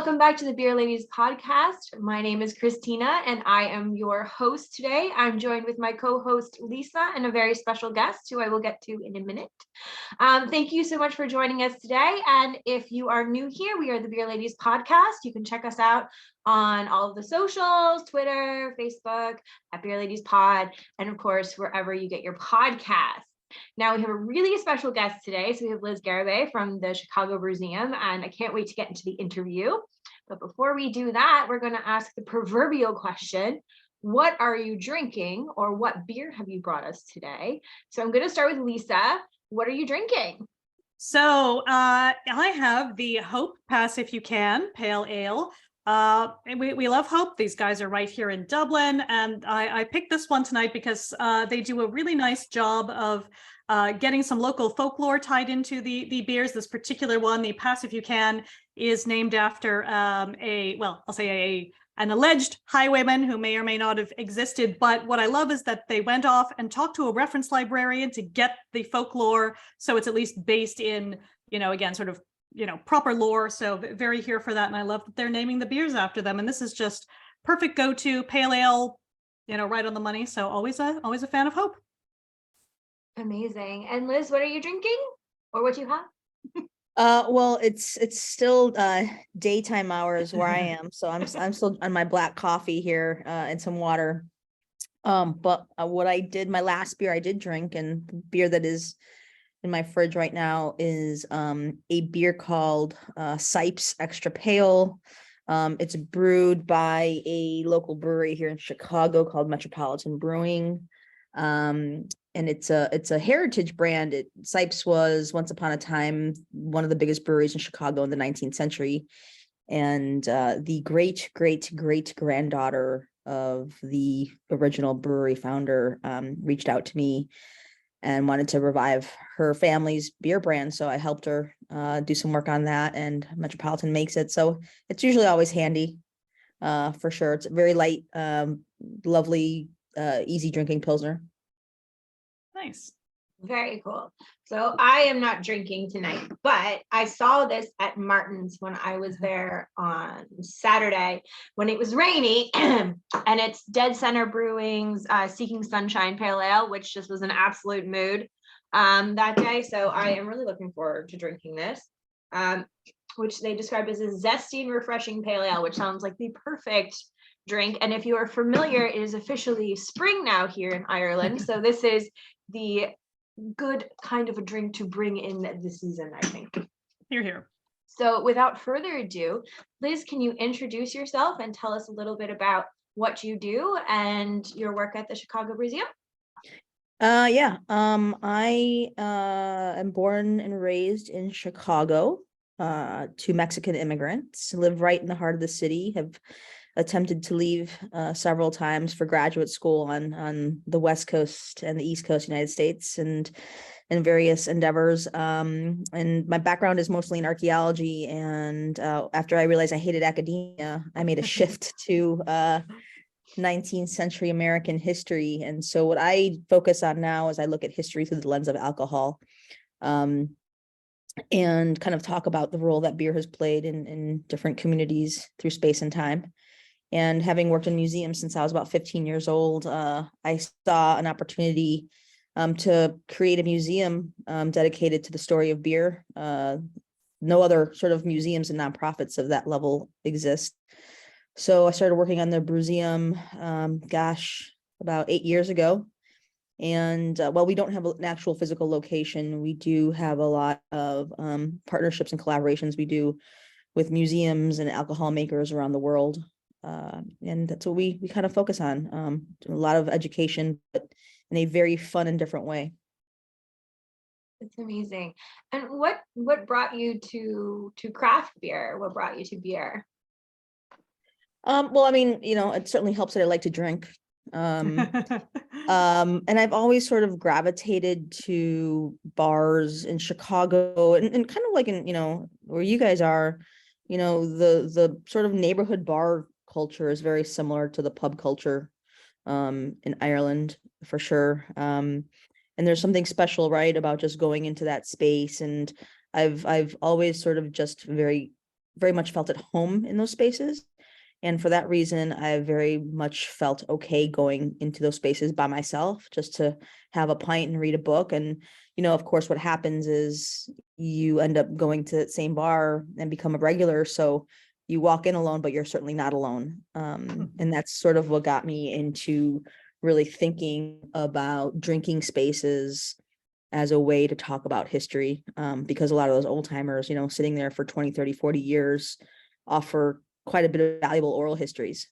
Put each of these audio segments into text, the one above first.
welcome back to the Beer Ladies podcast. My name is Christina and I am your host today. I'm joined with my co-host Lisa and a very special guest who I will get to in a minute. Thank you so much for joining us today. And if you are new here, we are the Beer Ladies podcast. You can check us out on all of the socials, Twitter, Facebook, at Beer Ladies Pod, and of course, wherever you get your podcasts. Now we have a really special guest today. So we have Liz Garibay from the Chicago Brewseum, and I can't wait to get into the interview. But before we do that, we're going to ask the proverbial question. What are you drinking, or what beer have you brought us today? So I'm going to start with Lisa. What are you drinking? So I have the Hope Pass If You Can Pale Ale. We love Hope. These guys are right here in Dublin, and I picked this one tonight because they do a really nice job of getting some local folklore tied into the beers. This particular one, the Pass If You Can, is named after an alleged highwayman who may or may not have existed. But what I love is that they went off and talked to a reference librarian to get the folklore, so it's at least based in, again, sort of, proper lore. So very here for that. And I love that they're naming the beers after them. And this is just perfect go-to pale ale, right on the money. So always a fan of Hope. Amazing. And Liz, what are you drinking, or what do you have? Well, it's still daytime hours where I am. So I'm still on my black coffee here and some water. But what I did, my last beer I did drink, and the beer that is in my fridge right now is a beer called Sipes Extra Pale. It's brewed by a local brewery here in Chicago called Metropolitan Brewing. And it's a heritage brand. Sipes was once upon a time one of the biggest breweries in Chicago in the 19th century. And the great granddaughter of the original brewery founder reached out to me and wanted to revive her family's beer brand. So I helped her do some work on that, and Metropolitan makes it. So it's usually always handy for sure. It's very light, lovely, easy drinking Pilsner. Nice. Very cool. So I am not drinking tonight, but I saw this at Martin's when I was there on Saturday when it was rainy, and it's Dead Center Brewing's Seeking Sunshine Pale Ale, which just was an absolute mood that day. So I am really looking forward to drinking this, which they describe as a zesty and refreshing pale ale, which sounds like the perfect drink. And if you are familiar, it is officially spring now here in Ireland. So this is the good kind of a drink to bring in the season, I think. Here. So without further ado, Liz, can you introduce yourself and tell us a little bit about what you do and your work at the Chicago Brewseum? I am born and raised in Chicago to Mexican immigrants, live right in the heart of the city, have attempted to leave several times for graduate school on the West Coast and the East Coast United States and in various endeavors. And my background is mostly in archaeology. And after I realized I hated academia, I made a shift to 19th century American history. And so what I focus on now is I look at history through the lens of alcohol, and kind of talk about the role that beer has played in different communities through space and time. And having worked in museums since I was about 15 years old, I saw an opportunity to create a museum dedicated to the story of beer. No other sort of museums and nonprofits of that level exist. So I started working on the Brewseum, about 8 years ago. And while we don't have an actual physical location, we do have a lot of partnerships and collaborations we do with museums and alcohol makers around the world. And that's what we kind of focus on, a lot of education, but in a very fun and different way. It's amazing. And what brought you to craft beer? What brought you to beer? Well, I mean, it certainly helps that I like to drink. And I've always sort of gravitated to bars in Chicago and kind of like in, where you guys are, the sort of neighborhood bar culture is very similar to the pub culture in Ireland for sure. And there's something special, right, about just going into that space. And I've always sort of just very very much felt at home in those spaces. And for that reason, I very much felt okay going into those spaces by myself, just to have a pint and read a book. And, of course, what happens is you end up going to that same bar and become a regular. So you walk in alone, but you're certainly not alone. And that's sort of what got me into really thinking about drinking spaces as a way to talk about history, because a lot of those old timers, sitting there for 20, 30, 40 years offer quite a bit of valuable oral histories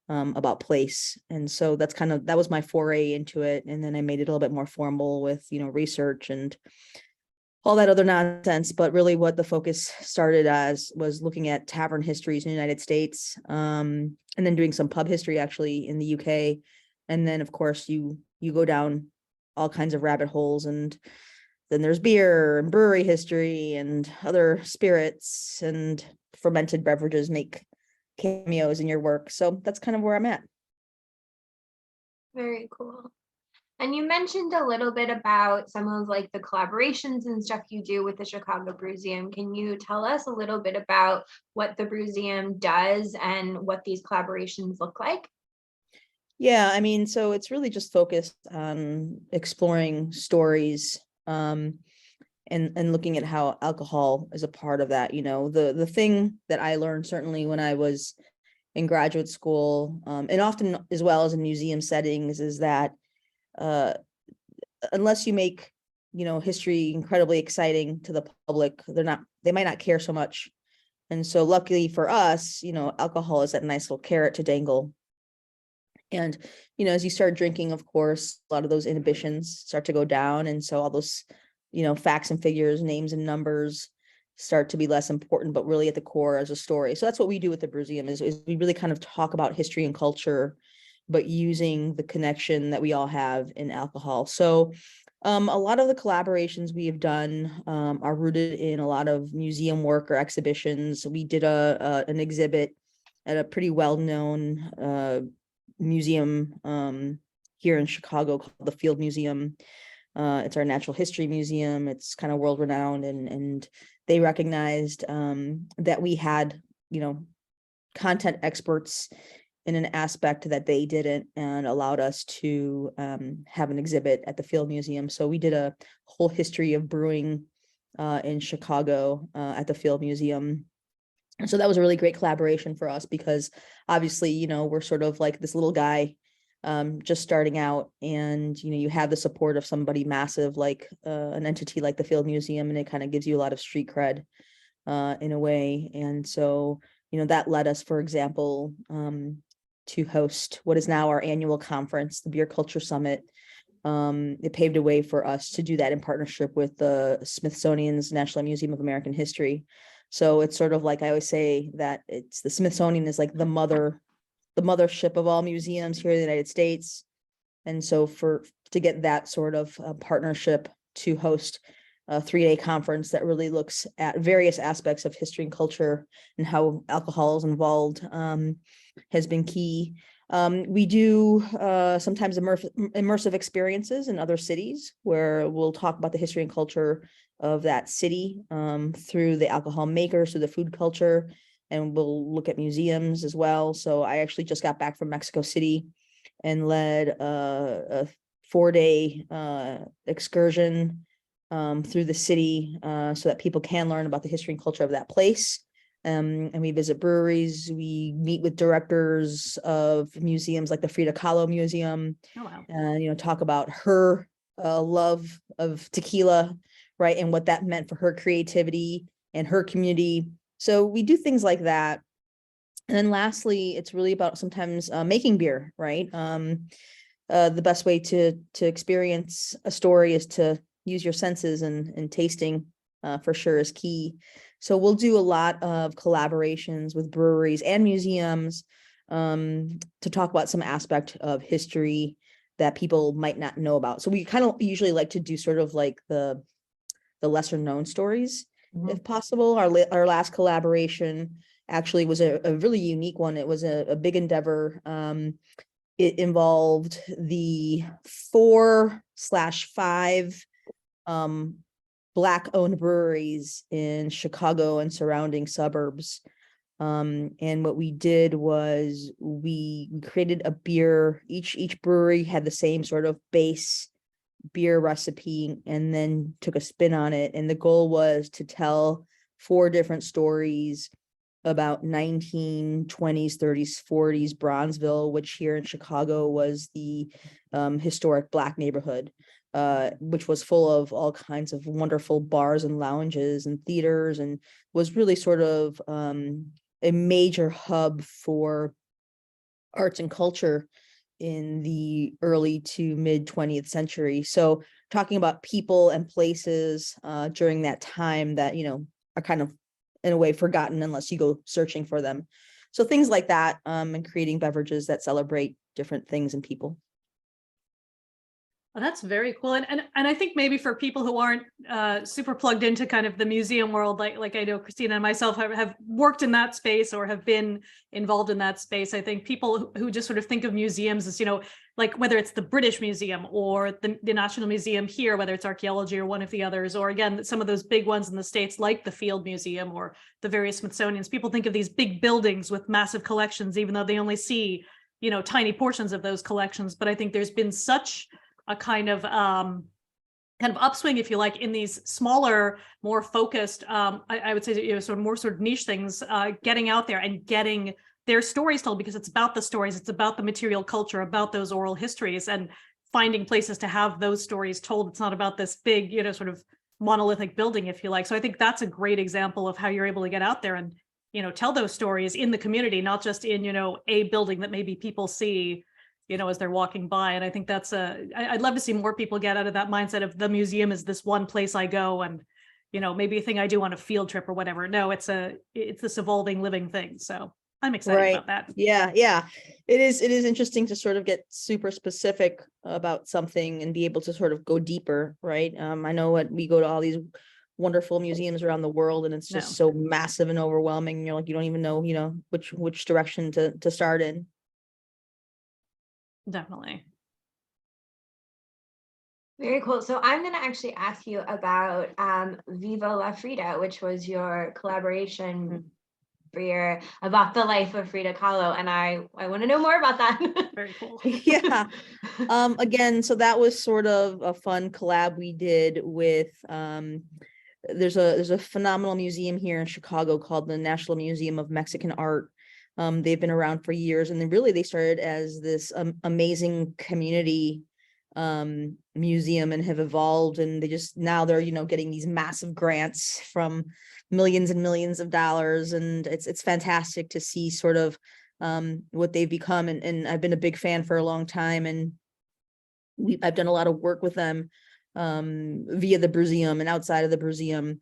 about place. And so that was my foray into it. And then I made it a little bit more formal with, research and all that other nonsense. But really what the focus started as was looking at tavern histories in the United States, and then doing some pub history actually in the UK. And then of course you go down all kinds of rabbit holes, and then there's beer and brewery history and other spirits, and fermented beverages make cameos in your work. So that's kind of where I'm at. Very cool. And you mentioned a little bit about some of like the collaborations and stuff you do with the Chicago Brewseum. Can you tell us a little bit about what the Brewseum does and what these collaborations look like? Yeah, I mean, so it's really just focused on exploring stories, and looking at how alcohol is a part of that. The thing that I learned certainly when I was in graduate school, and often as well as in museum settings, is that unless you make history incredibly exciting to the public, they might not care so much. And so luckily for us, alcohol is that nice little carrot to dangle. And as you start drinking, of course, a lot of those inhibitions start to go down, and so all those facts and figures, names and numbers start to be less important, but really at the core as a story. So that's what we do with the Brewseum, is we really kind of talk about history and culture, but using the connection that we all have in alcohol. So a lot of the collaborations we have done are rooted in a lot of museum work or exhibitions. We did an exhibit at a pretty well-known museum here in Chicago called the Field Museum. It's our natural history museum. It's kind of world renowned, and they recognized that we had, content experts in an aspect that they didn't, and allowed us to have an exhibit at the Field Museum. So we did a whole history of brewing in Chicago at the Field Museum. And so that was a really great collaboration for us, because obviously, we're sort of like this little guy just starting out, and you have the support of somebody massive like an entity like the Field Museum, and it kind of gives you a lot of street cred in a way. And so that led us, for example, to host what is now our annual conference, the Beer Culture Summit. It paved a way for us to do that in partnership with the Smithsonian's National Museum of American History. So it's sort of like, I always say that it's the Smithsonian is like the mothership of all museums here in the United States. And so to get that sort of partnership to host a 3-day conference that really looks at various aspects of history and culture and how alcohol is involved has been key. We do sometimes immersive experiences in other cities where we'll talk about the history and culture of that city through the alcohol makers, through the food culture, and we'll look at museums as well. So I actually just got back from Mexico City and led a 4-day excursion through the city so that people can learn about the history and culture of that place. And we visit breweries. We meet with directors of museums like the Frida Kahlo Museum. Oh, wow. And talk about her love of tequila, right, and what that meant for her creativity and her community. So we do things like that. And then lastly, it's really about sometimes making beer, right? The best way to experience a story is to use your senses, and tasting for sure is key. So we'll do a lot of collaborations with breweries and museums to talk about some aspect of history that people might not know about. So we kind of usually like to do sort of like the lesser known stories, if possible. Our last collaboration actually was a really unique one. It was a big endeavor. It involved the 4/5 Black-owned breweries in Chicago and surrounding suburbs. And what we did was we created a beer. Each brewery had the same sort of base beer recipe and then took a spin on it. And the goal was to tell 4 different stories about 1920s, 30s, 40s Bronzeville, which here in Chicago was the historic Black neighborhood, which was full of all kinds of wonderful bars and lounges and theaters, and was really sort of a major hub for arts and culture in the early to mid 20th century. So talking about people and places during that time that, are kind of in a way forgotten unless you go searching for them. So things like that, and creating beverages that celebrate different things and people. Well, that's very cool. And I think maybe for people who aren't super plugged into kind of the museum world, like I know Christina and myself have worked in that space or have been involved in that space. I think people who just sort of think of museums as, like whether it's the British Museum or the National Museum here, whether it's archaeology or one of the others, or again, some of those big ones in the States, like the Field Museum or the various Smithsonians, people think of these big buildings with massive collections, even though they only see, tiny portions of those collections. But I think there's been such a kind of upswing, if you like, in these smaller, more focused, I would say, sort of niche things, getting out there and getting their stories told, because it's about the stories, it's about the material culture, about those oral histories, and finding places to have those stories told. It's not about this big, sort of monolithic building, if you like. So I think that's a great example of how you're able to get out there and, tell those stories in the community, not just in, a building that maybe people see, as they're walking by. And I think that's I'd love to see more people get out of that mindset of the museum is this one place I go and, maybe a thing I do on a field trip or whatever. No, it's this evolving living thing. So I'm excited about that. Yeah. It is interesting to sort of get super specific about something and be able to sort of go deeper, right? I know we go to all these wonderful museums around the world and it's just so massive and overwhelming. You're like, you don't even know, which direction to start in. Definitely. Very cool. So I'm going to actually ask you about Viva La Frida, which was your collaboration beer about the life of Frida Kahlo. And I want to know more about that. Very cool. Yeah. Again, so that was sort of a fun collab we did with there's a phenomenal museum here in Chicago called the National Museum of Mexican Art. They've been around for years, and they started as this amazing community museum and have evolved, and they're getting these massive grants from millions and millions of dollars, and it's fantastic to see sort of what they've become, and I've been a big fan for a long time, and I've done a lot of work with them via the Brewseum and outside of the Brewseum.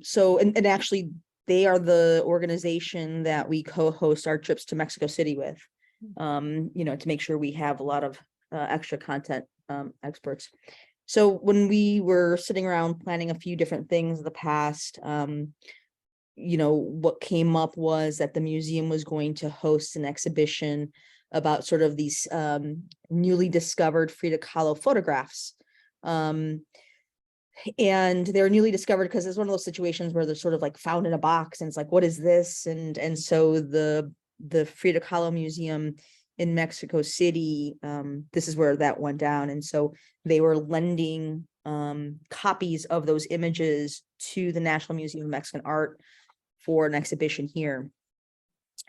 So actually they are the organization that we co-host our trips to Mexico City with, to make sure we have a lot of extra content experts. So when we were sitting around planning a few different things in the past, what came up was that the museum was going to host an exhibition about sort of these newly discovered Frida Kahlo photographs. And they were newly discovered because it's one of those situations where they're sort of like found in a box and it's like, what is this? And so the Frida Kahlo Museum in Mexico City, this is where that went down. And so they were lending copies of those images to the National Museum of Mexican Art for an exhibition here.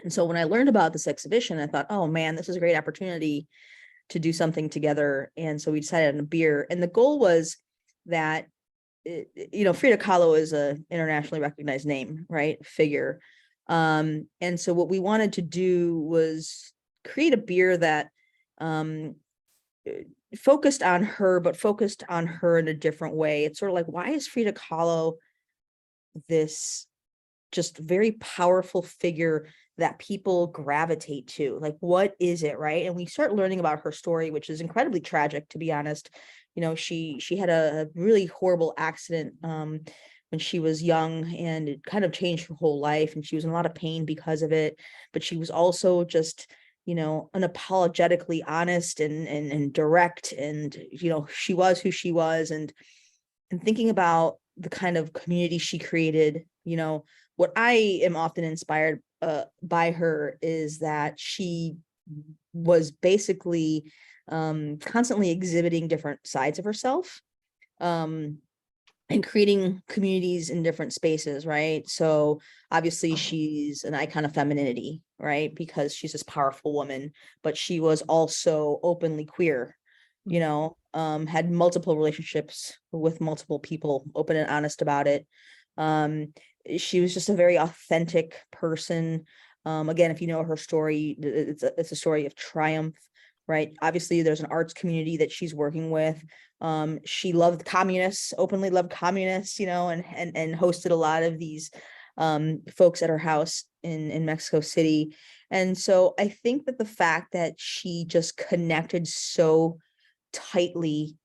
And so when I learned about this exhibition, I thought, oh man, this is a great opportunity to do something together. And so we decided on a beer. And the goal was that, Frida Kahlo is an internationally recognized name, right? Figure. And so what we wanted to do was create a beer that focused on her, but focused on her in a different way. It's sort of like, why is Frida Kahlo this just very powerful figure that people gravitate to? Like, what is it, right? And we start learning about her story, which is incredibly tragic, to be honest. She had a really horrible accident when she was young, and it kind of changed her whole life, and she was in a lot of pain because of it. But she was also just, unapologetically honest and direct, and she was who she was. And thinking about the kind of community she created. What I am often inspired by her is that she was basically constantly exhibiting different sides of herself, and creating communities in different spaces, right? So obviously she's an icon of femininity, right? Because she's this powerful woman, but she was also openly queer, had multiple relationships with multiple people, open and honest about it. She was just a very authentic person. Again, if you know her story, it's a story of triumph, right? Obviously, there's an arts community that she's working with. She loved communists, openly loved communists, and hosted a lot of these folks at her house in Mexico City. And so I think that the fact that she just connected so tightly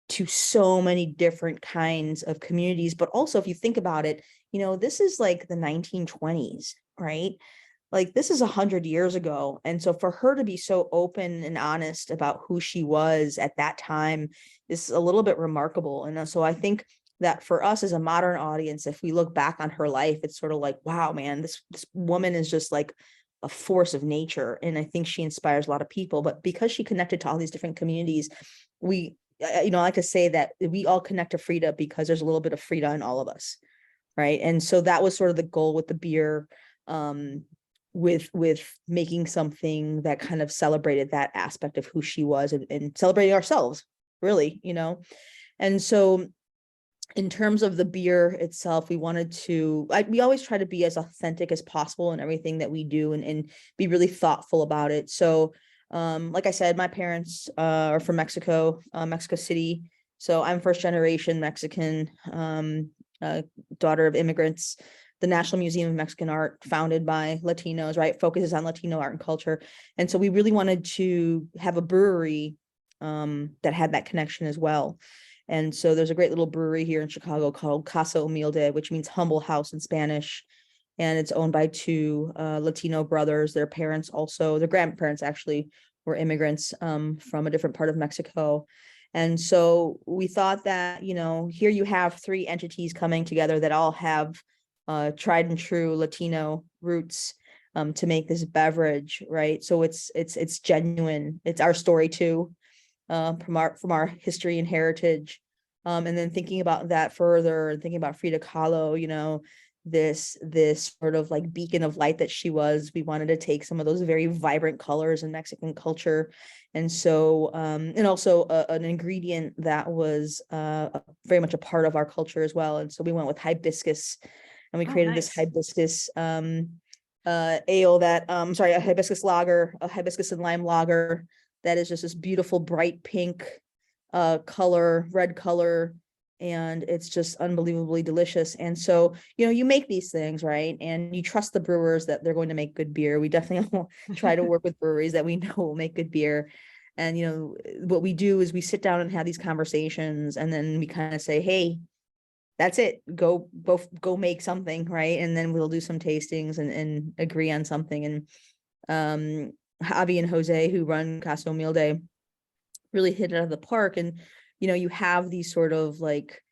to so many different kinds of communities, but also if you think about it, this is like the 1920s, right? Like this is 100 years ago. And so for her to be so open and honest about who she was at that time is a little bit remarkable. And so I think that for us as a modern audience, if we look back on her life, it's sort of like, wow, man, this woman is just like a force of nature. And I think she inspires a lot of people. But because she connected to all these different communities, I like to say that we all connect to Frida because there's a little bit of Frida in all of us, right? And so that was sort of the goal with the beer, with making something that kind of celebrated that aspect of who she was, and celebrating ourselves, really, And so in terms of the beer itself, we always try to be as authentic as possible in everything that we do, and be really thoughtful about it. So like I said, my parents are from Mexico City. So I'm first generation Mexican, daughter of immigrants. The National Museum of Mexican Art, founded by Latinos, right, focuses on Latino art and culture. And so we really wanted to have a brewery that had that connection as well. And so there's a great little brewery here in Chicago called Casa Humilde, which means humble house in Spanish. And it's owned by two Latino brothers. Their grandparents actually were immigrants from a different part of Mexico. And so we thought that, here you have three entities coming together that all have tried and true Latino roots to make this beverage, right? So it's genuine. It's our story too, from our history and heritage. And then thinking about that further, and thinking about Frida Kahlo, this sort of like beacon of light that she was, we wanted to take some of those very vibrant colors in Mexican culture. And so, and also an ingredient that was very much a part of our culture as well. And so we went with hibiscus, and we created this hibiscus ale that, a hibiscus lager, a hibiscus and lime lager that is just this beautiful bright pink red color, and it's just unbelievably delicious. And so, you make these things, right? And you trust the brewers that they're going to make good beer. We definitely try to work with breweries that we know will make good beer. And, what we do is we sit down and have these conversations, and then we kind of say, hey, that's it. Go make something, right? And then we'll do some tastings and agree on something. And Javi and Jose, who run Casa Humilde, really hit it out of the park. And you have these sort of like,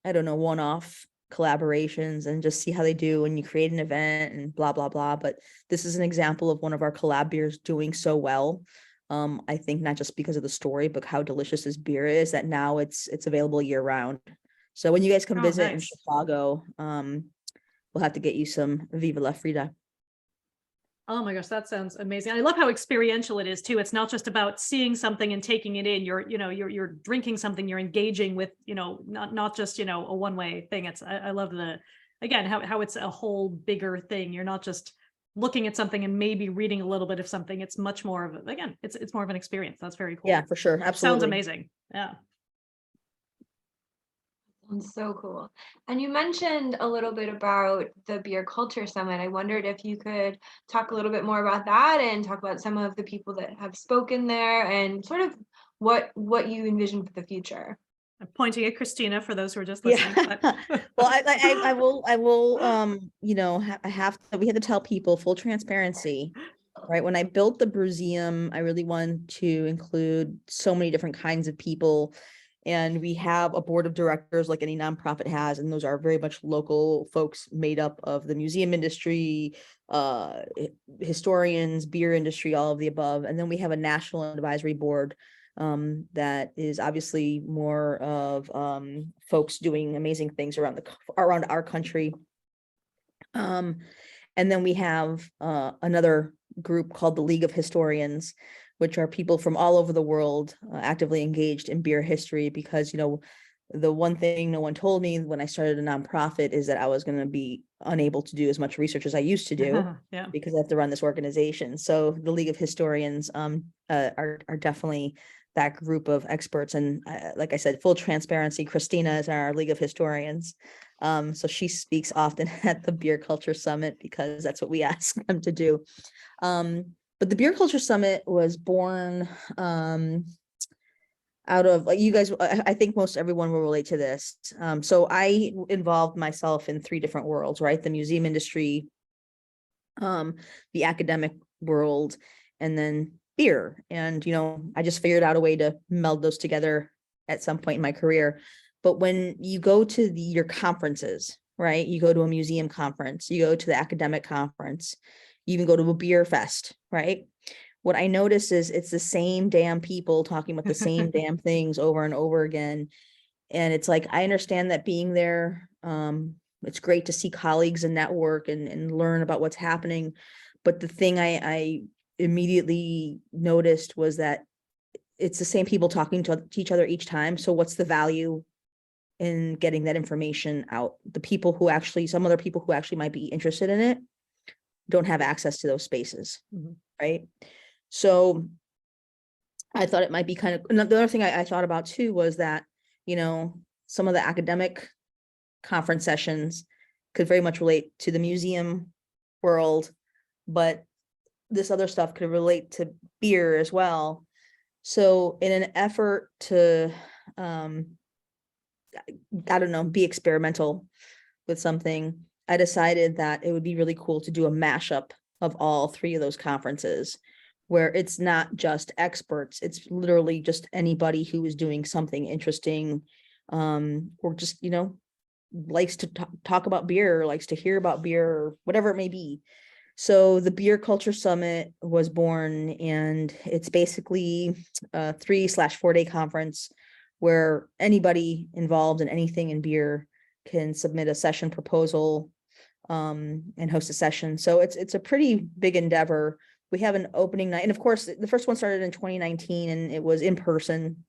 I don't know, one-off collaborations, and just see how they do, and you create an event and blah blah blah. But this is an example of one of our collab beers doing so well. I think not just because of the story, but how delicious this beer is, that now it's available year round. So when you guys come visit in Chicago, we'll have to get you some Viva la Frida. Oh my gosh, that sounds amazing. I love how experiential it is too. It's not just about seeing something and taking it in. You're drinking something, you're engaging with, not just, a one-way thing. I love how it's a whole bigger thing. You're not just looking at something and maybe reading a little bit of something. It's much more of it's more of an experience. That's very cool. Yeah, for sure. Absolutely. Sounds amazing. Yeah. So cool. And you mentioned a little bit about the Beer Culture Summit. I wondered if you could talk a little bit more about that, and talk about some of the people that have spoken there, and sort of what you envision for the future. I'm pointing at Christina for those who are just listening. Yeah. Well, I will, we had to tell people, full transparency, right? When I built the Brewseum, I really wanted to include so many different kinds of people. And we have a board of directors like any nonprofit has, and those are very much local folks made up of the museum industry, historians, beer industry, all of the above. And then we have a national advisory board that is obviously more of folks doing amazing things around our country. And then we have another group called the League of Historians, which are people from all over the world actively engaged in beer history. Because, you know, the one thing no one told me when I started a nonprofit is that I was going to be unable to do as much research as I used to do Yeah. because I have to run this organization. So the League of Historians are definitely that group of experts. And like I said, full transparency, Christina is our League of Historians. So she speaks often at the Beer Culture Summit because that's what we ask them to do. But the Beer Culture Summit was born out of, like, you guys, I think most everyone will relate to this. So I involved myself in 3 different worlds, right? The museum industry, the academic world, and then beer. And, you know, I just figured out a way to meld those together at some point in my career. But when you go to your conferences, right? You go to a museum conference, you go to the academic conference, you even go to a beer fest, right? What I notice is it's the same damn people talking about the same damn things over and over again. And it's like, I understand that being there, it's great to see colleagues and network and learn about what's happening. But the thing I immediately noticed was that it's the same people talking to each other each time. So what's the value in getting that information out? The people who actually, some other people who actually might be interested in it don't have access to those spaces, right? So I thought it might be kind of, the other thing I thought about too was that, you know, some of the academic conference sessions could very much relate to the museum world, but this other stuff could relate to beer as well. So in an effort to, I don't know, be experimental with something, I decided that it would be really cool to do a mashup of all 3 of those conferences, where it's not just experts, it's literally just anybody who is doing something interesting, or just, you know, likes to talk about beer, or likes to hear about beer, or whatever it may be. So the Beer Culture Summit was born, and it's basically a 3/4 day conference where anybody involved in anything in beer can submit a session proposal and host a session. So it's a pretty big endeavor. We have an opening night, and of course, the first one started in 2019, and it was in person,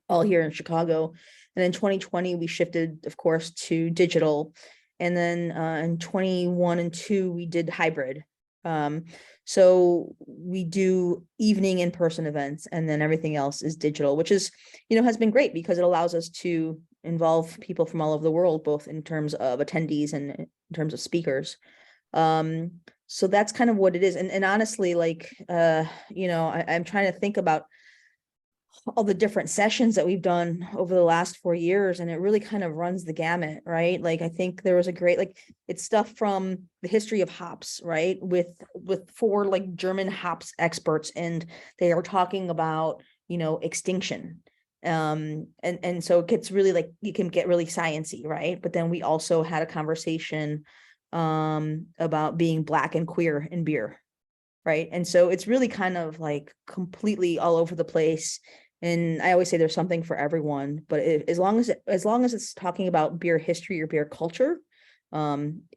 all here in Chicago. And in 2020, we shifted, of course, to digital. And then in 21 and 2, we did hybrid. So we do evening in-person events, and then everything else is digital, which is, you know, has been great because it allows us to involve people from all over the world, both in terms of attendees and in terms of speakers. So that's kind of what it is. And honestly, like, you know, I'm trying to think about all the different sessions that we've done over the last 4 years, and it really kind of runs the gamut, right? Like, I think there was a great, like, it's stuff from the history of hops, right? With 4 like German hops experts, and they are talking about, you know, extinction. And so it gets really, like, you can get really sciencey, right? But then we also had a conversation about being Black and queer in beer, right? And so it's really kind of like completely all over the place. And I always say there's something for everyone, but as long as it's talking about beer history or beer culture,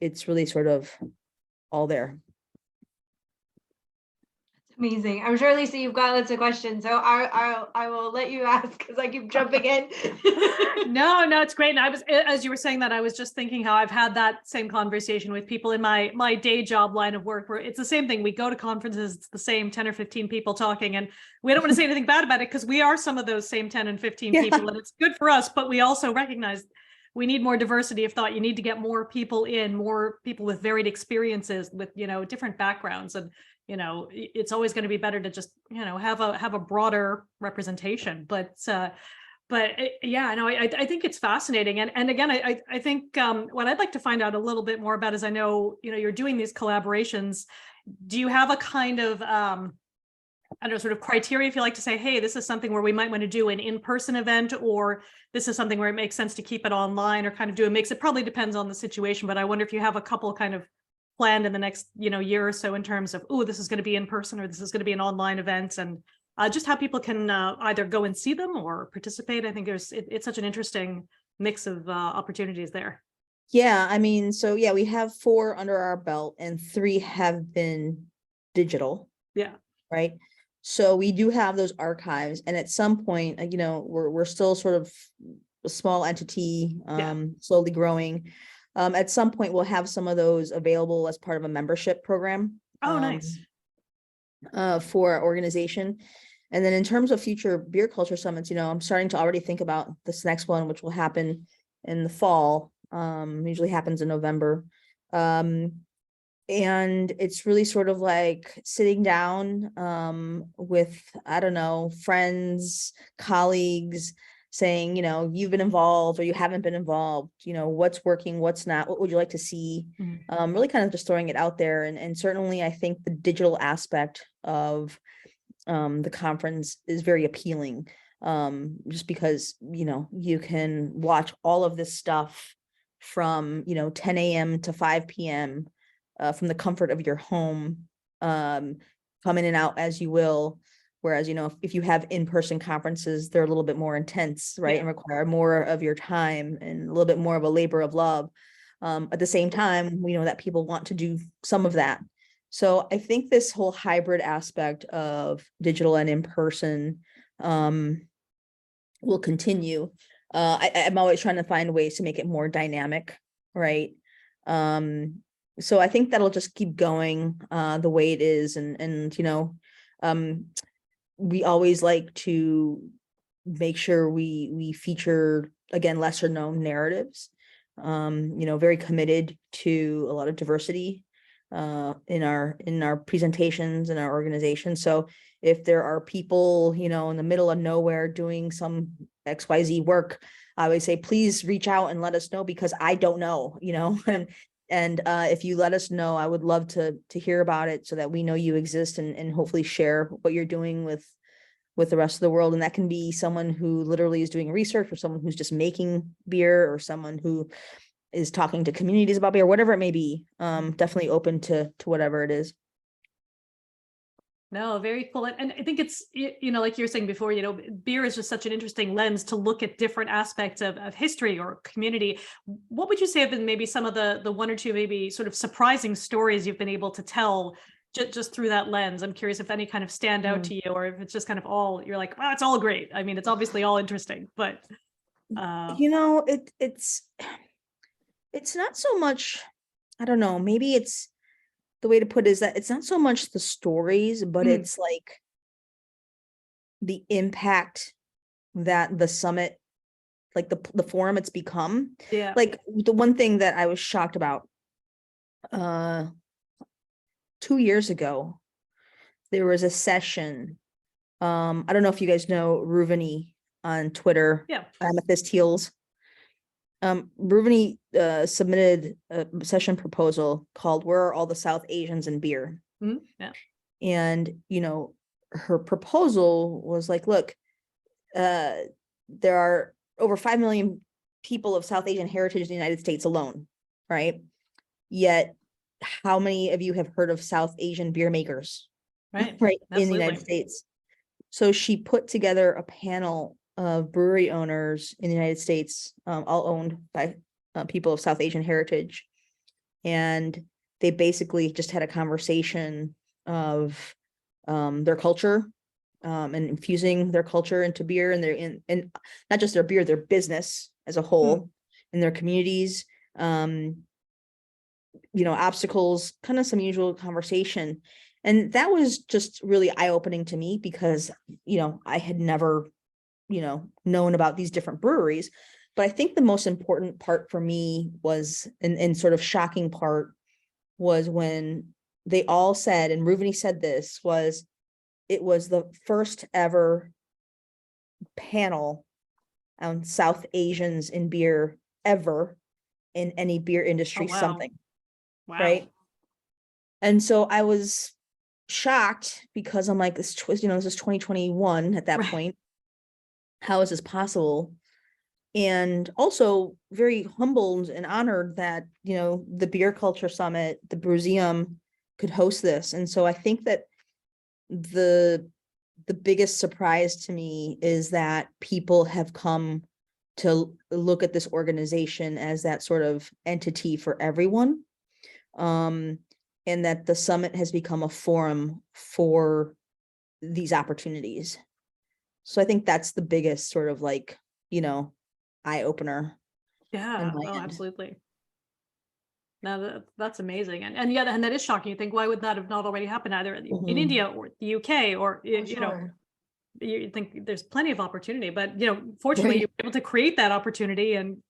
it's really sort of all there. Amazing. I'm sure, Lisa, you've got lots of questions, so I will let you ask because I keep jumping in. No, it's great. And I was, as you were saying that, I was just thinking how I've had that same conversation with people in my day job line of work, where it's the same thing. We go to conferences, it's the same 10 or 15 people talking, and we don't want to say anything bad about it because we are some of those same 10 and 15 people, and it's good for us, but we also recognize we need more diversity of thought. You need to get more people in, more people with varied experiences, with, you know, different backgrounds. And, you know, it's always going to be better to just, you know, have a broader representation. But yeah, no, I think it's fascinating. And again, I think what I'd like to find out a little bit more about is, I know, you know, you're doing these collaborations. Do you have a kind of I don't know, sort of criteria, if you like to say, hey, this is something where we might want to do an in-person event, or this is something where it makes sense to keep it online or kind of do a mix? It probably depends on the situation, but I wonder if you have a couple kind of planned in the next, year or so in terms of, oh, this is going to be in person or this is going to be an online event, and just how people can either go and see them or participate. I think it's such an interesting mix of opportunities there. Yeah, I mean, so yeah, we have 4 under our belt and 3 have been digital, Yeah. right? So we do have those archives, and at some point, we're still sort of a small entity, slowly growing. At some point, we'll have some of those available as part of a membership program. Oh, nice. For our organization. And then in terms of future beer culture summits, I'm starting to already think about this next one, which will happen in the fall. Usually happens in November. And it's really sort of like sitting down with, I don't know, friends, colleagues, saying, you've been involved or you haven't been involved, what's working, what's not, what would you like to see? Really kind of just throwing it out there. And certainly I think the digital aspect of the conference is very appealing, just because, you can watch all of this stuff from, 10 a.m. to 5 p.m. From the comfort of your home, come in and out as you will. Whereas, if you have in-person conferences, they're a little bit more intense, right? And require more of your time and a little bit more of a labor of love. At the same time, we know that people want to do some of that. So I think this whole hybrid aspect of digital and in-person will continue. I'm always trying to find ways to make it more dynamic, right? So I think that'll just keep going the way it is. And we always like to make sure we feature, again, lesser known narratives, very committed to a lot of diversity in our presentations and our organization. So if there are people, in the middle of nowhere doing some XYZ work, I always say, please reach out and let us know, because I don't know, and if you let us know, I would love to hear about it so that we know you exist, and hopefully share what you're doing with the rest of the world. And that can be someone who literally is doing research, or someone who's just making beer, or someone who is talking to communities about beer, whatever it may be. Definitely open to whatever it is. No, very cool. And I think it's, like you were saying before, beer is just such an interesting lens to look at different aspects of history or community. What would you say have been maybe some of the one or two maybe sort of surprising stories you've been able to tell just through that lens? I'm curious if any kind of stand out to you, or if it's just kind of all, you're like, wow, it's all great. I mean, it's obviously all interesting, but it's not so much, I don't know, maybe it's, the way to put it is that it's not so much the stories, but it's like the impact that the summit, like the forum it's become. Yeah. Like the one thing that I was shocked about, 2 years ago, there was a session. I don't know if you guys know Ruveni on Twitter. Yeah. Amethyst Heels. Ruveni submitted a session proposal called "Where Are All the South Asians in Beer?" Yeah. And her proposal was like, look, there are over 5 million people of South Asian heritage in the United States alone, right? Yet how many of you have heard of South Asian beer makers, right in the United States? So she put together a panel of brewery owners in the United States, all owned by people of South Asian heritage. And they basically just had a conversation of their culture, and infusing their culture into beer, and and not just their beer, their business as a whole, in their communities, obstacles, kind of some usual conversation. And that was just really eye-opening to me, because, I had never known about these different breweries. But I think the most important part for me was, and sort of shocking part, was when they all said, and Ruveni said this, it was the first ever panel on South Asians in beer ever in any beer industry. Oh, wow. Something. Wow. Right. And so I was shocked because I'm like, this is 2021 at that Right. point. How is this possible? And also very humbled and honored that, the Beer Culture Summit, the Brewseum, could host this. And so I think that the biggest surprise to me is that people have come to look at this organization as that sort of entity for everyone. And that the summit has become a forum for these opportunities. So I think that's the biggest sort of like, eye opener. Yeah. my Oh, end. absolutely. No, that's amazing. And yet, and that is shocking. You think, why would that have not already happened either in Mhm. India or the UK or, For sure. you think there's plenty of opportunity, but, fortunately Right. you're able to create that opportunity and,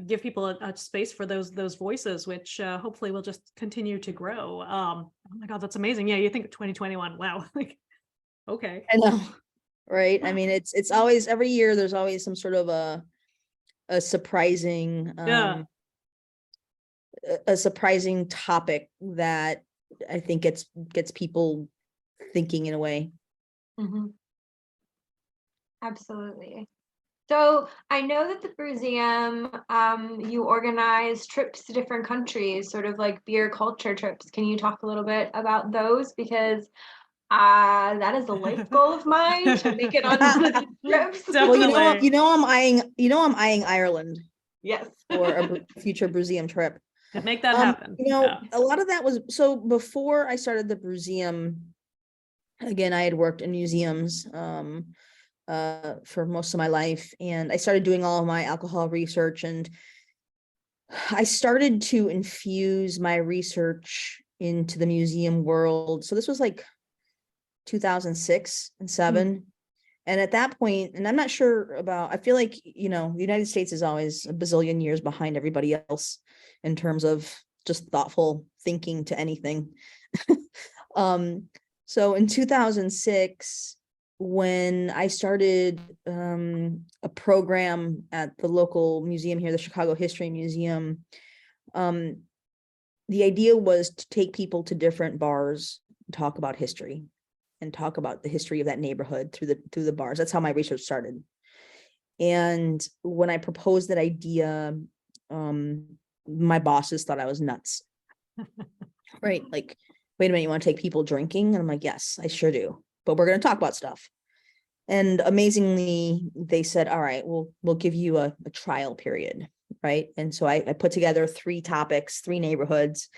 give people a space for those voices, which hopefully will just continue to grow. Oh my God, that's amazing. Yeah, you think 2021, wow. Like, okay. I know. Right. I mean, it's always, every year there's always some sort of a surprising, Yeah. a surprising topic that I think gets people thinking in a way. Mhm. Absolutely. So I know that the Brewseum, you organize trips to different countries, sort of like beer culture trips. Can you talk a little bit about those? Because that is a life goal of mine to make it on one of these trips. Well, Definitely. I'm eyeing Ireland Yes. for a future Brewseum trip. Make that happen. Yeah. A lot of that was, so before I started the Brewseum, again, I had worked in museums for most of my life, and I started doing all of my alcohol research, and I started to infuse my research into the museum world. So this was like 2006 and 7. And at that point, and I'm not sure about, I feel like, the United States is always a bazillion years behind everybody else in terms of just thoughtful thinking to anything. So in 2006, when I started a program at the local museum here, the Chicago History Museum, the idea was to take people to different bars and talk about history and talk about the history of that neighborhood through the bars. That's how my research started. And when I proposed that idea, my bosses thought I was nuts. Right? Like, wait a minute, you want to take people drinking? And I'm like, yes, I sure do. But we're going to talk about stuff. And amazingly, they said, all right, we'll give you a trial period. Right. And so I put together 3 topics, 3 neighborhoods,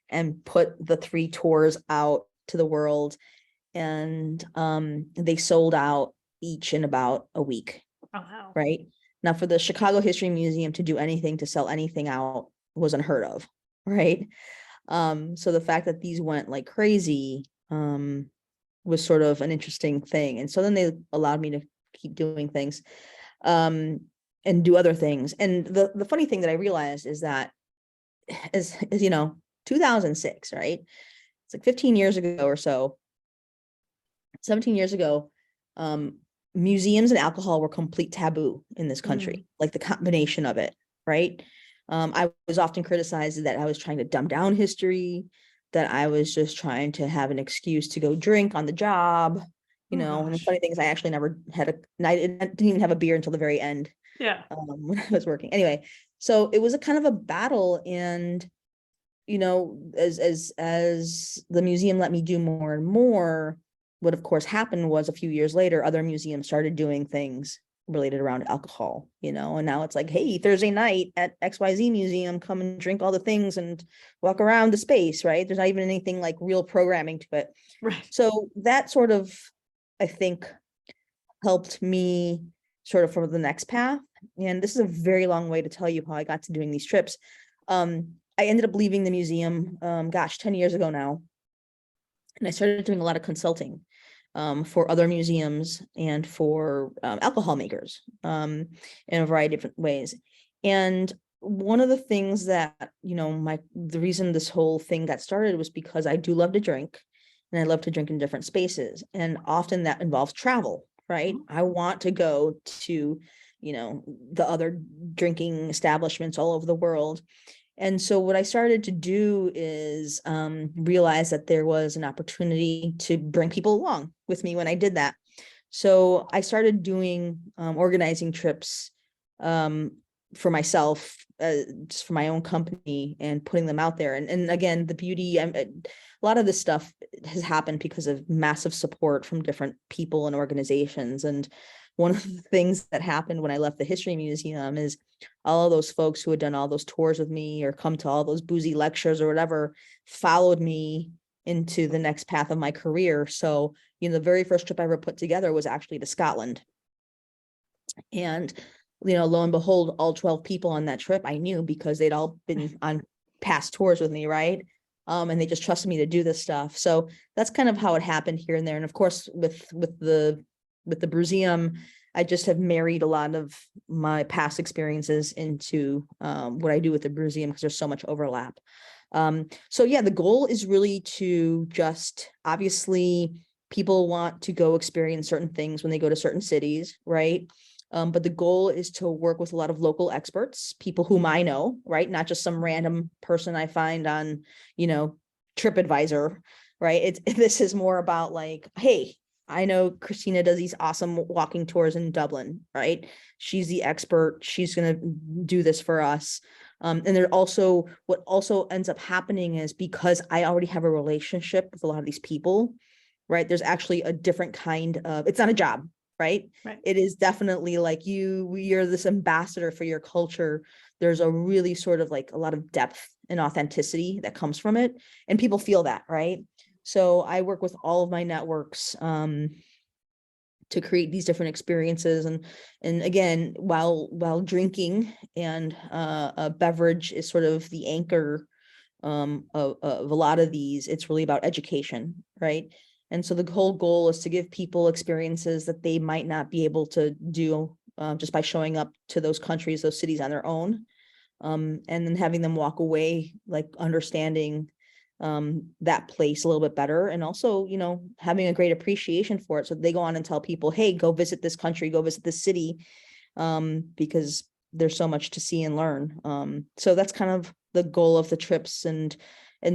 and put the 3 tours out to the world. And they sold out each in about a week. Oh, wow. Right. Now, for the Chicago History Museum to do anything, to sell anything out, was unheard of. Right. So the fact that these went like crazy was sort of an interesting thing. And so then they allowed me to keep doing things and do other things. And the funny thing that I realized is that is 2006, right? It's like 15 years ago or so, 17 years ago, museums and alcohol were complete taboo in this country, like the combination of it, right? I was often criticized that I was trying to dumb down history, that I was just trying to have an excuse to go drink on the job, and the funny thing is I actually never had I didn't even have a beer until the very end. Yeah. When I was working. Anyway, so it was a kind of a battle, and as the museum let me do more and more, what of course happened was a few years later, other museums started doing things related around alcohol, and now it's like, hey, Thursday night at XYZ museum, come and drink all the things and walk around the space, right? There's not even anything like real programming to it. Right. So that sort of, I think, helped me sort of for the next path. And this is a very long way to tell you how I got to doing these trips. I ended up leaving the museum, 10 years ago now. And I started doing a lot of consulting for other museums and for alcohol makers in a variety of different ways. And one of the things that, the reason this whole thing got started was because I do love to drink, and I love to drink in different spaces. And often that involves travel, right? I want to go to, the other drinking establishments all over the world. And so what I started to do is realize that there was an opportunity to bring people along with me when I did that. So I started doing organizing trips for myself, just for my own company, and putting them out there. And again, the beauty, a lot of this stuff has happened because of massive support from different people and organizations. And one of the things that happened when I left the History Museum is all of those folks who had done all those tours with me or come to all those boozy lectures or whatever followed me into the next path of my career. So, the very first trip I ever put together was actually to Scotland. And, lo and behold, all 12 people on that trip I knew because they'd all been on past tours with me, right? And they just trusted me to do this stuff. So that's kind of how it happened here and there. And of course, with the Brewseum, I just have married a lot of my past experiences into what I do with the Brewseum because there's so much overlap. So yeah, the goal is really to just, obviously, people want to go experience certain things when they go to certain cities, right? But the goal is to work with a lot of local experts, people whom I know, right? Not just some random person I find on, TripAdvisor, right? This is more about like, hey, I know Christina does these awesome walking tours in Dublin, right? She's the expert. She's going to do this for us. And what also ends up happening is because I already have a relationship with a lot of these people, right? There's actually a different kind of, it's not a job, right? It is definitely like you're this ambassador for your culture. There's a really sort of like a lot of depth and authenticity that comes from it. And people feel that, right? So I work with all of my networks to create these different experiences. And again, while drinking and a beverage is sort of the anchor of a lot of these, it's really about education, right? And so the whole goal is to give people experiences that they might not be able to do just by showing up to those countries, those cities on their own. And then having them walk away, like understanding that place a little bit better, and also, having a great appreciation for it. So they go on and tell people, hey, go visit this country, go visit this city, because there's so much to see and learn. So that's kind of the goal of the trips, and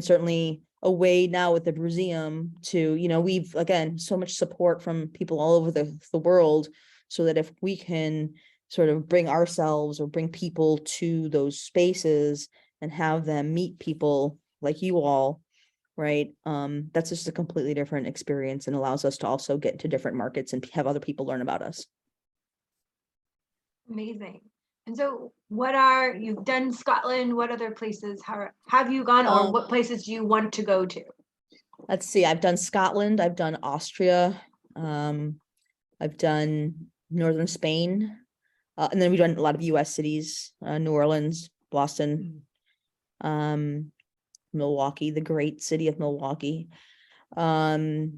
certainly a way now with the Brewseum to, we've, again, so much support from people all over the world, so that if we can sort of bring ourselves or bring people to those spaces and have them meet people like you all, right? That's just a completely different experience and allows us to also get into different markets and have other people learn about us. Amazing. And so you've done Scotland, what other places have you gone, or what places do you want to go to? Let's see, I've done Scotland, I've done Austria, I've done northern Spain, and then we've done a lot of US cities, New Orleans, Boston, Milwaukee, the great city of Milwaukee. We're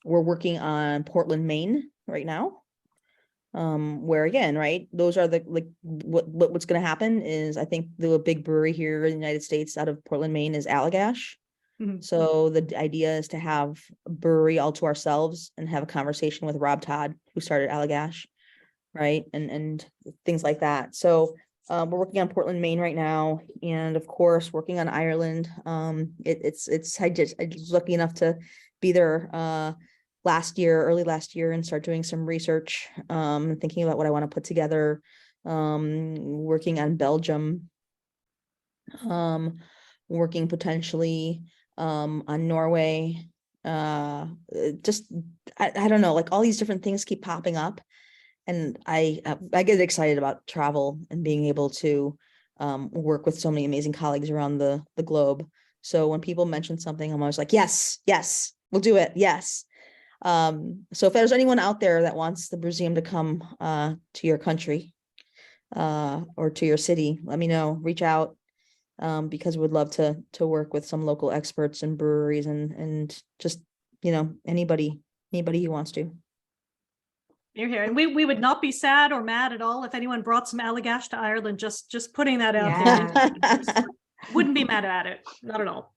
working on Portland, Maine right now. Where again, right, those are what's going to happen is, I think the big brewery here in the United States out of Portland, Maine is Allagash. So the idea is to have a brewery all to ourselves and have a conversation with Rob Todd, who started Allagash, right, and things like that. So we're working on Portland, Maine right now, and of course working on Ireland. I was lucky enough to be there early last year, and start doing some research, thinking about what I want to put together, working on Belgium, working potentially on Norway. I don't know, like all these different things keep popping up, and I get excited about travel and being able to work with so many amazing colleagues around the globe. So when people mention something, I'm always like, yes, we'll do it. Yes. So if there's anyone out there that wants the Brewseum to come to your country or to your city, let me know, reach out, because we'd love to work with some local experts and breweries and just, anybody who wants to. You're here, and we would not be sad or mad at all if anyone brought some Allagash to Ireland. Just putting that out there. Wouldn't be mad at it, not at all.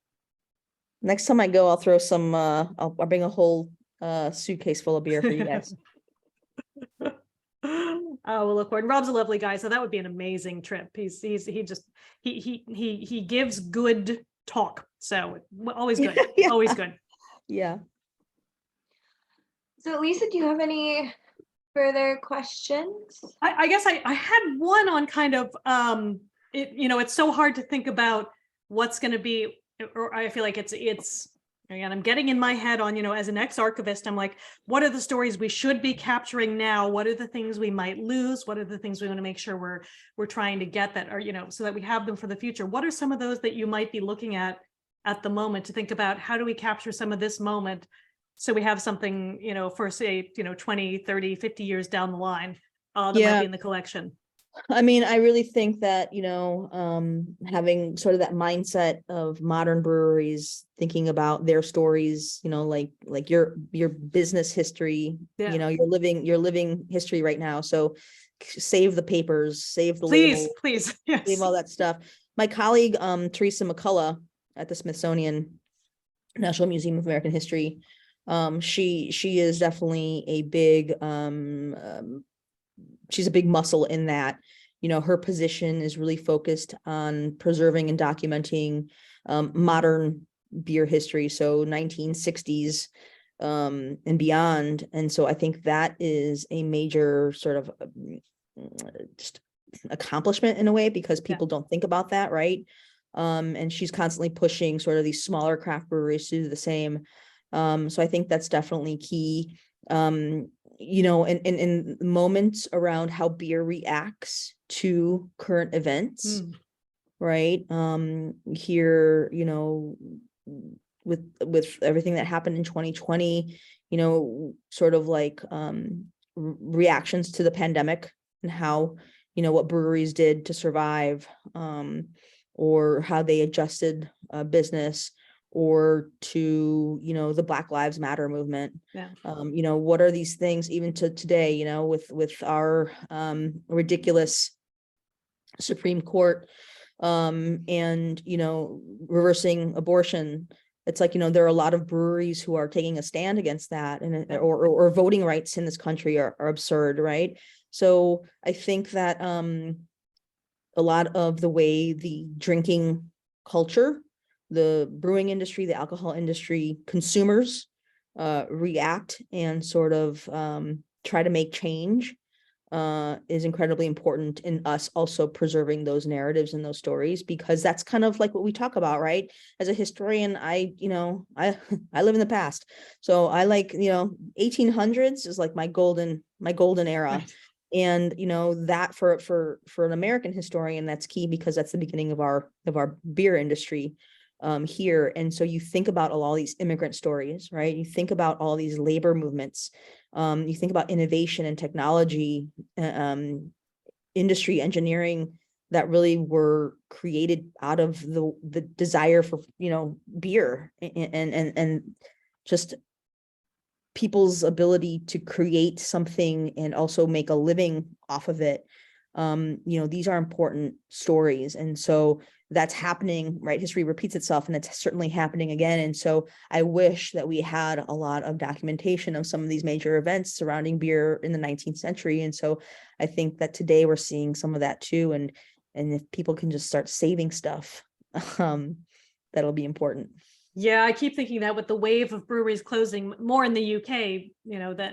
Next time I go, I'll throw some. I'll bring a whole suitcase full of beer for you guys. Oh, we'll look forward. Rob's a lovely guy, so that would be an amazing trip. He gives good talk, so always good, Yeah. always good. Yeah. So Lisa, do you have any further questions? I guess I had one on kind of it's so hard to think about what's going to be, or I feel like it's again, I'm getting in my head on, as an ex-archivist, I'm like, what are the stories we should be capturing now? What are the things we might lose? What are the things we want to make sure we're trying to get that are, so that we have them for the future? What are some of those that you might be looking at the moment to think about how do we capture some of this moment so we have something, for say, 20, 30, 50 years down the line that might be in the collection? I mean, I really think that, having sort of that mindset of modern breweries, thinking about their stories, like your business history, Yeah. your living history right now. So save the papers, save the Please, label, please. save Yes. all that stuff. My colleague, Teresa McCullough at the Smithsonian National Museum of American History, she is definitely a big, she's a big muscle in that. Her position is really focused on preserving and documenting modern beer history, so 1960s and beyond. And so I think that is a major sort of just accomplishment in a way, because people don't think about that, right? And she's constantly pushing sort of these smaller craft breweries to do the same. So I think that's definitely key. In moments around how beer reacts to current events, right? Here, with everything that happened in 2020, sort of like reactions to the pandemic and how, what breweries did to survive, or how they adjusted business, or to, the Black Lives Matter movement. Yeah. What are these things even to today, with our ridiculous Supreme Court, and, reversing abortion. It's like, there are a lot of breweries who are taking a stand against that, and or voting rights in this country are absurd, right? So I think that a lot of the way the drinking culture, the brewing industry, the alcohol industry, consumers react and sort of try to make change is incredibly important in us also preserving those narratives and those stories, because that's kind of like what we talk about, right? As a historian, I live in the past. So I like, 1800s is like my golden era. Right. And, that for an American historian, that's key, because that's the beginning of our beer industry here. And so you think about all these immigrant stories, right? You think about all these labor movements. You think about innovation and technology, industry, engineering that really were created out of the desire for, beer and just people's ability to create something and also make a living off of it. These are important stories. And so that's happening, right? History repeats itself, and it's certainly happening again. And so I wish that we had a lot of documentation of some of these major events surrounding beer in the 19th century. And so I think that today we're seeing some of that too. And if people can just start saving stuff, that'll be important. Yeah, I keep thinking that with the wave of breweries closing more in the UK,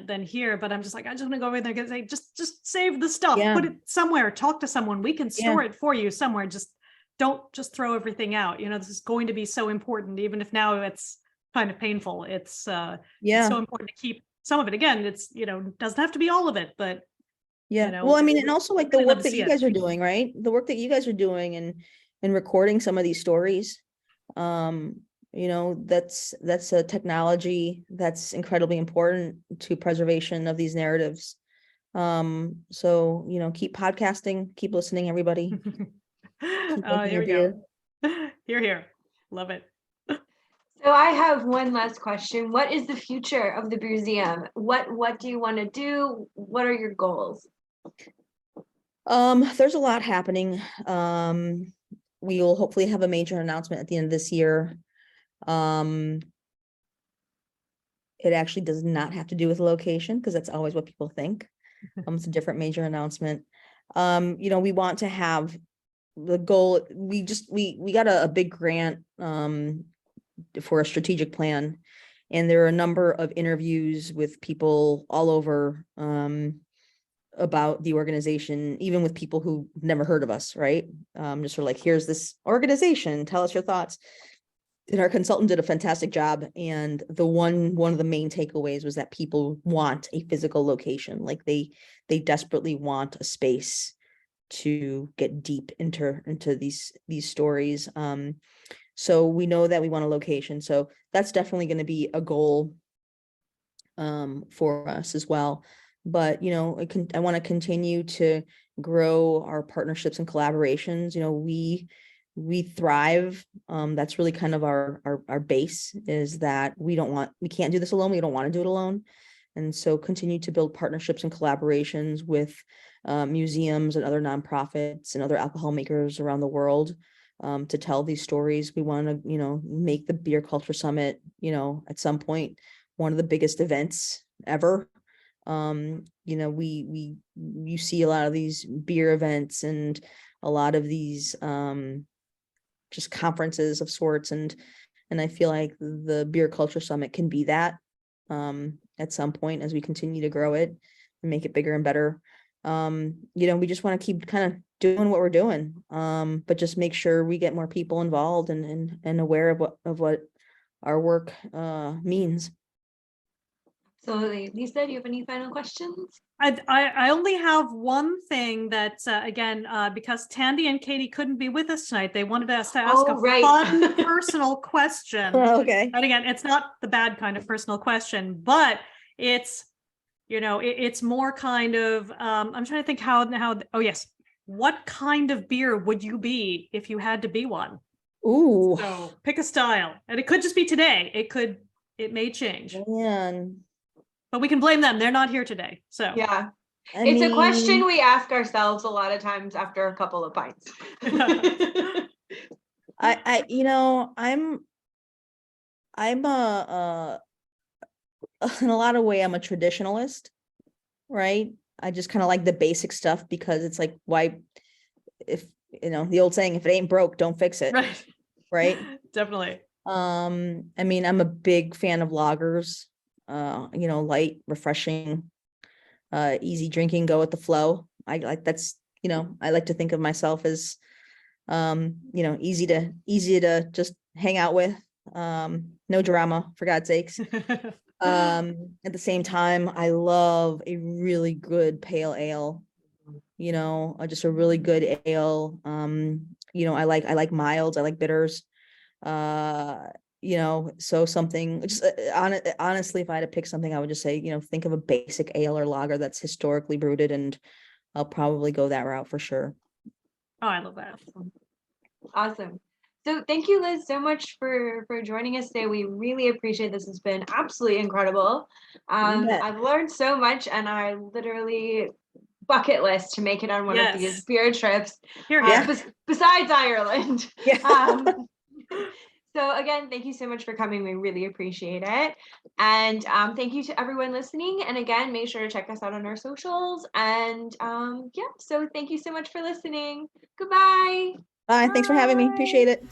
than here. But I'm just like, I just want to go over there and say, just save the stuff, put it somewhere, talk to someone. We can store it for you somewhere. Just don't just throw everything out. This is going to be so important, even if now it's kind of painful. It's so important to keep some of it. Again, it's, doesn't have to be all of it, but well, I mean, and also like the work that you guys are doing, right? The work that you guys are doing and recording some of these stories. That's a technology that's incredibly important to preservation of these narratives. So, keep podcasting, keep listening, everybody. Here we go. Here. Love it. So I have one last question. What is the future of the Brewseum? What do you want to do? What are your goals? There's a lot happening. We will hopefully have a major announcement at the end of this year. It actually does not have to do with location, because that's always what people think. It's a different major announcement. We want to have the goal. We got a big grant for a strategic plan, and there are a number of interviews with people all over about the organization, even with people who never heard of us, right? Just sort of like, here's this organization, tell us your thoughts. And our consultant did a fantastic job. And one of the main takeaways was that people want a physical location. Like they desperately want a space to get deep into these stories. So we know that we want a location. So that's definitely going to be a goal for us as well. But, I want to continue to grow our partnerships and collaborations. We thrive. That's really kind of our base, is that we can't do this alone. We don't want to do it alone. And so continue to build partnerships and collaborations with museums and other nonprofits and other alcohol makers around the world to tell these stories. We want to, make the Beer Culture Summit, at some point, one of the biggest events ever. You see a lot of these beer events and a lot of these just conferences of sorts, and I feel like the Beer Culture Summit can be that at some point as we continue to grow it and make it bigger and better. We just want to keep kind of doing what we're doing, but just make sure we get more people involved and aware of what our work means. Absolutely. Lisa, do you have any final questions? I only have one thing that, again, because Tandy and Katie couldn't be with us tonight, they wanted us to ask a fun personal question. Okay. And again, it's not the bad kind of personal question, but it's, it's more kind of, I'm trying to think oh yes. What kind of beer would you be if you had to be one? Ooh. So pick a style, and it could just be today. It may change. Man. But we can blame them. They're not here today. So yeah, it's a question we ask ourselves a lot of times after a couple of pints. I'm in a lot of way, I'm a traditionalist, right? I just kind of like the basic stuff, because it's like, why, if the old saying, if it ain't broke, don't fix it. Right. Definitely. I'm a big fan of lagers. Light, refreshing, easy drinking, go with the flow. I like to think of myself as easy to just hang out with, no drama, for God's sakes. At the same time, I love a really good pale ale, just a really good ale. I like milds, I like bitters. So something just honestly, if I had to pick something, I would just say, think of a basic ale or lager that's historically brewed, and I'll probably go that route for sure. Oh, I love that. Awesome. So thank you, Liz, so much for joining us today. We really appreciate this. It's been absolutely incredible. I've learned so much, and I literally bucket list to make it on one of these beer trips. Besides Ireland. Yeah. So again, thank you so much for coming. We really appreciate it. And thank you to everyone listening. And again, make sure to check us out on our socials. And so thank you so much for listening. Goodbye. Bye. Thanks for having me. Appreciate it.